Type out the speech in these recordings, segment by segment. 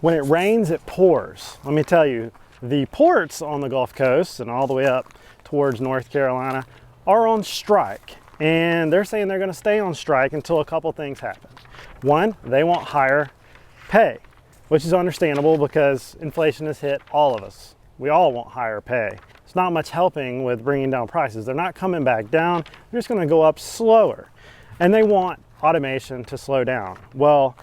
When it rains, it pours. Let me tell you, the ports on the Gulf Coast and all the way up towards North Carolina are on strike. And they're saying they're going to stay on strike until a couple things happen. One, they want higher pay, which is understandable because inflation has hit all of us. We all want higher pay. It's not much helping with bringing down prices. They're not coming back down. They're just going to go up slower. And they want automation to slow down. Well,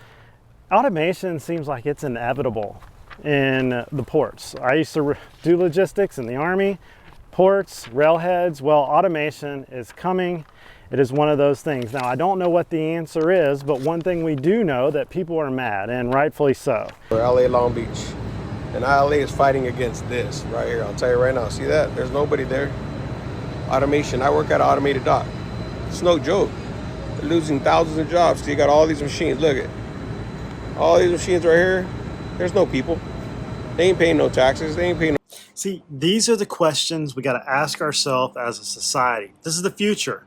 automation seems like it's inevitable in the ports. I used to do logistics in the Army, ports, railheads. Well, automation is coming. It is one of those things. Now, I don't know what the answer is, but one thing we do know that people are mad, and rightfully so. LA Long Beach, and LA is fighting against this right here. I'll tell you right now, see that? There's nobody there. Automation, I work at an automated dock. It's no joke. They're losing thousands of jobs. So you got all these machines, look at all these machines right here. There's no people. They ain't paying no taxes. They ain't paying no. See, these are the questions we got to ask ourselves as a society. This is the future.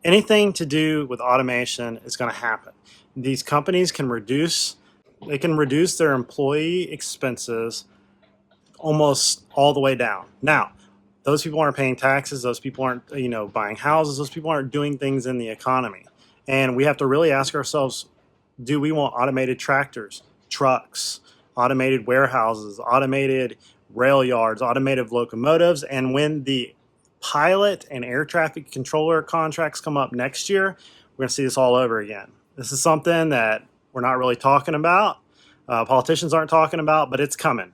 Anything to do with automation is going to happen. These companies can reduce their employee expenses almost all the way down. Now, those people aren't paying taxes. Those people aren't, buying houses. Those people aren't doing things in the economy. And we have to really ask ourselves, do we want automated tractors, trucks, automated warehouses, automated rail yards, automated locomotives? And when the pilot and air traffic controller contracts come up next year, we're going to see this all over again. This is something that we're not really talking about. Politicians aren't talking about, but it's coming.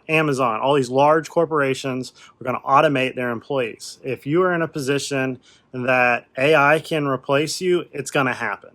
Amazon, all these large corporations are going to automate their employees. If you are in a position that AI can replace you, it's going to happen.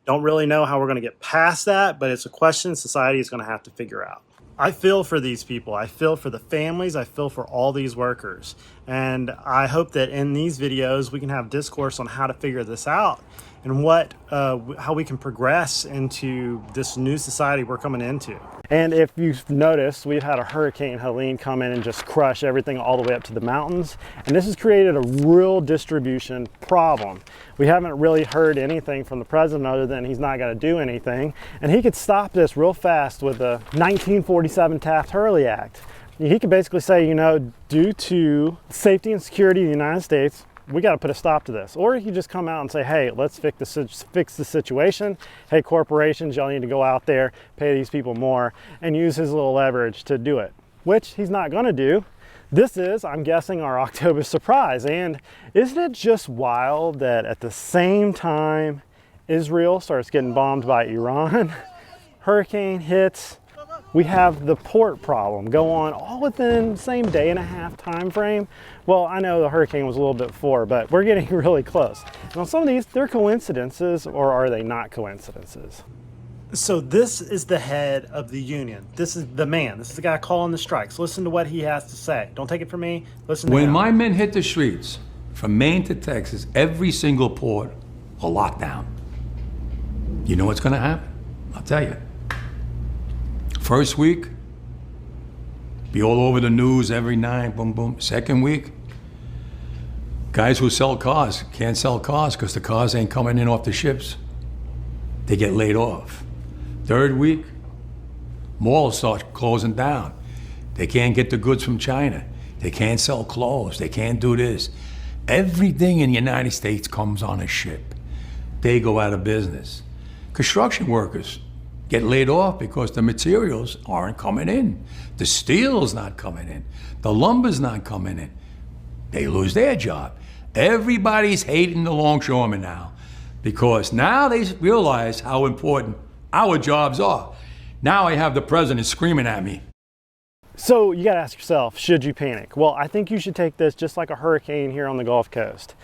Don't really know how we're going to get past that, but it's a question society is going to have to figure out. I feel for these people. I feel for the families. I feel for all these workers. And I hope that in these videos, we can have discourse on how to figure this out and how we can progress into this new society we're coming into. And if you've noticed, we've had a Hurricane Helene come in and just crush everything all the way up to the mountains. And this has created a real distribution problem. We haven't really heard anything from the president other than he's not going to do anything. And he could stop this real fast with the 1947 Taft-Hurley Act. He could basically say, due to safety and security of the United States, we got to put a stop to this. Or he could just come out and say, hey, let's fix the situation. Hey, corporations, y'all need to go out there, pay these people more, and use his little leverage to do it, which he's not going to do. This is, I'm guessing, our October surprise. And isn't it just wild that at the same time Israel starts getting bombed by Iran, hurricane hits, we have the port problem go on all within the same day and a half time frame. Well, I know the hurricane was a little bit before, but we're getting really close. And on some of these, they're coincidences, or are they not coincidences? So this is the head of the union. This is the man. This is the guy calling the strikes. Listen to what he has to say. Don't take it from me. Listen to him. When my men hit the streets, from Maine to Texas, every single port will lock down. You know what's going to happen? I'll tell you. First week, be all over the news every night, boom, boom. Second week, guys who sell cars can't sell cars because the cars ain't coming in off the ships. They get laid off. Third week, malls start closing down. They can't get the goods from China. They can't sell clothes. They can't do this. Everything in the United States comes on a ship. They go out of business. Construction workers get laid off because the materials aren't coming in. The steel's not coming in. The lumber's not coming in. They lose their job. Everybody's hating the longshoremen now because now they realize how important our jobs are. Now I have the president screaming at me. So you gotta ask yourself, should you panic? Well, I think you should take this just like a hurricane here on the Gulf Coast.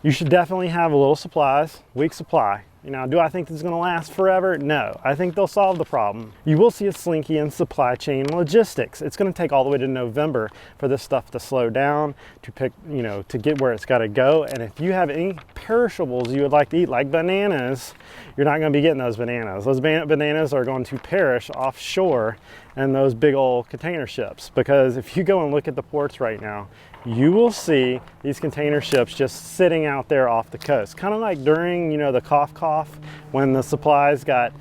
You should definitely have a little supplies, week supply. Do I think this is going to last forever? No. I think they'll solve the problem. You will see a slinky in supply chain logistics. It's going to take all the way to November for this stuff to slow down, to get where it's got to go. And if you have any perishables you would like to eat, like bananas, you're not going to be getting those bananas. Those bananas are going to perish offshore in those big old container ships. Because if you go and look at the ports right now, you will see these container ships just sitting out there off the coast. Kind of like during, the cough when the supplies got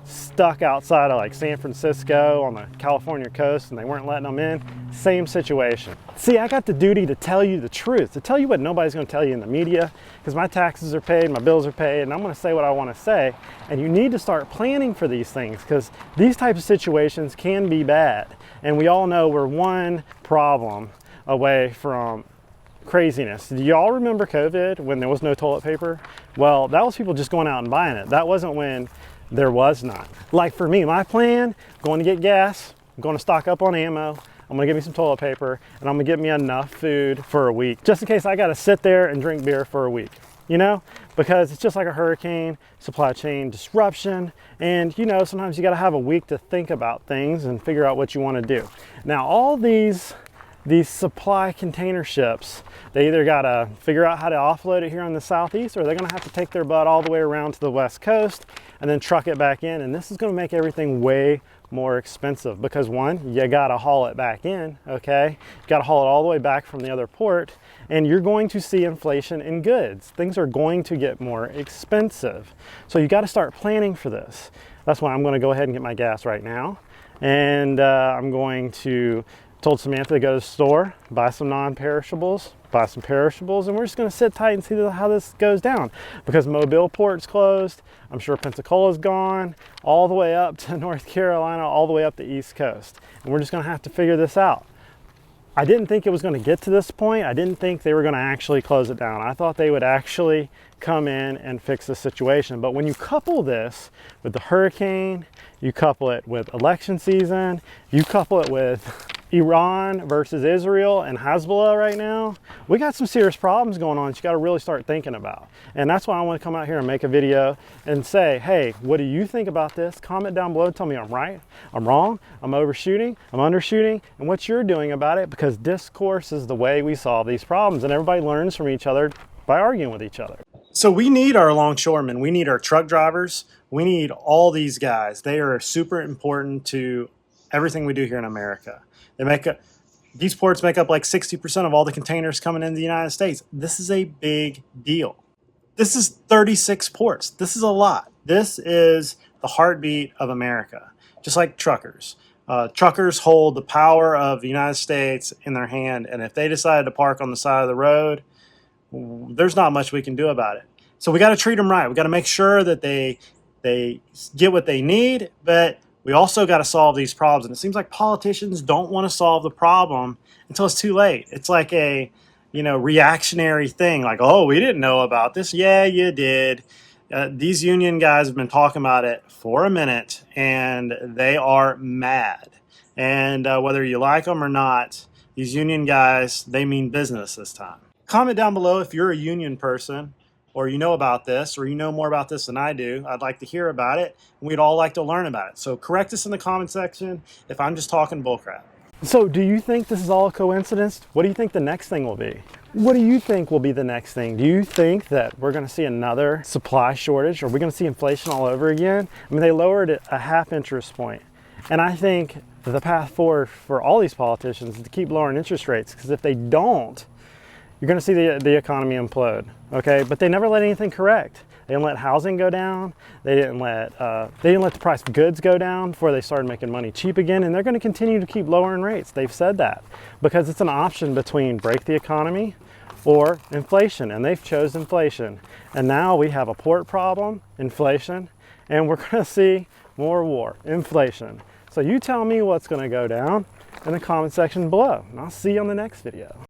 stuck outside of like San Francisco on the California coast and they weren't letting them in. Same situation. See, I got the duty to tell you the truth, to tell you what nobody's going to tell you in the media, because my taxes are paid, my bills are paid, and I'm going to say what I want to say. And you need to start planning for these things, because these types of situations can be bad. And we all know we're one problem away from craziness. Do y'all remember COVID when there was no toilet paper? Well, that was people just going out and buying it. That wasn't when there was none. Like for me, my plan, going to get gas, I'm going to stock up on ammo, I'm gonna get me some toilet paper, and I'm gonna get me enough food for a week, just in case I gotta sit there and drink beer for a week, you know? Because it's just like a hurricane, supply chain disruption, and you know, sometimes you gotta have a week to think about things and figure out what you wanna do. Now, all these supply container ships, they either gotta figure out how to offload it here in the southeast, or they're gonna have to take their butt all the way around to the west coast and then truck it back in, and this is gonna make everything way more expensive, because one, you gotta haul it back in, okay? You gotta haul it all the way back from the other port, and you're going to see inflation in goods. Things are going to get more expensive. So you gotta start planning for this. That's why I'm gonna go ahead and get my gas right now. And I'm going to, told Samantha to go to the store, buy some non-perishables, buy some perishables, and we're just gonna sit tight and see how this goes down, because Mobile port's closed. I'm sure Pensacola's gone, all the way up to North Carolina, all the way up the East Coast. And we're just gonna have to figure this out. I didn't think it was gonna get to this point. I didn't think they were gonna actually close it down. I thought they would actually come in and fix the situation. But when you couple this with the hurricane, you couple it with election season, you couple it with Iran versus Israel and Hezbollah right now, we got some serious problems going on that you got to really start thinking about. And that's why I want to come out here and make a video and say, hey, what do you think about this? Comment down below, tell me I'm right, I'm wrong, I'm overshooting, I'm undershooting, and what you're doing about it, because discourse is the way we solve these problems, and everybody learns from each other by arguing with each other. So we need our longshoremen, we need our truck drivers, we need all these guys. They are super important to everything we do here in America. These ports make up like 60% of all the containers coming into the United States. This is a big deal. This is 36 ports. This is a lot. This is the heartbeat of America, just like truckers. Truckers hold the power of the United States in their hand, and if they decide to park on the side of the road, there's not much we can do about it. So we got to treat them right. We got to make sure that they get what they need, but we also got to solve these problems. And it seems like politicians don't want to solve the problem until it's too late. It's like a, reactionary thing. Like, oh, we didn't know about this. Yeah, you did. These union guys have been talking about it for a minute, and they are mad. And whether you like them or not, these union guys, they mean business this time. Comment down below if you're a union person, or you know about this, or you know more about this than I do. I'd like to hear about it, and we'd all like to learn about it. So correct us in the comment section if I'm just talking bullcrap. So do you think this is all a coincidence? What do you think the next thing will be? What do you think will be the next thing? Do you think that we're gonna see another supply shortage? Are we gonna see inflation all over again? I mean, they lowered it a half interest point. And I think the path forward for all these politicians is to keep lowering interest rates, because if they don't, you're going to see the economy implode, okay? But they never let anything correct. They didn't let housing go down. They didn't let the price of goods go down before they started making money cheap again. And they're going to continue to keep lowering rates. They've said that, because it's an option between break the economy or inflation, and they've chosen inflation. And now we have a port problem, inflation, and we're going to see more war, inflation. So you tell me what's going to go down in the comment section below, and I'll see you on the next video.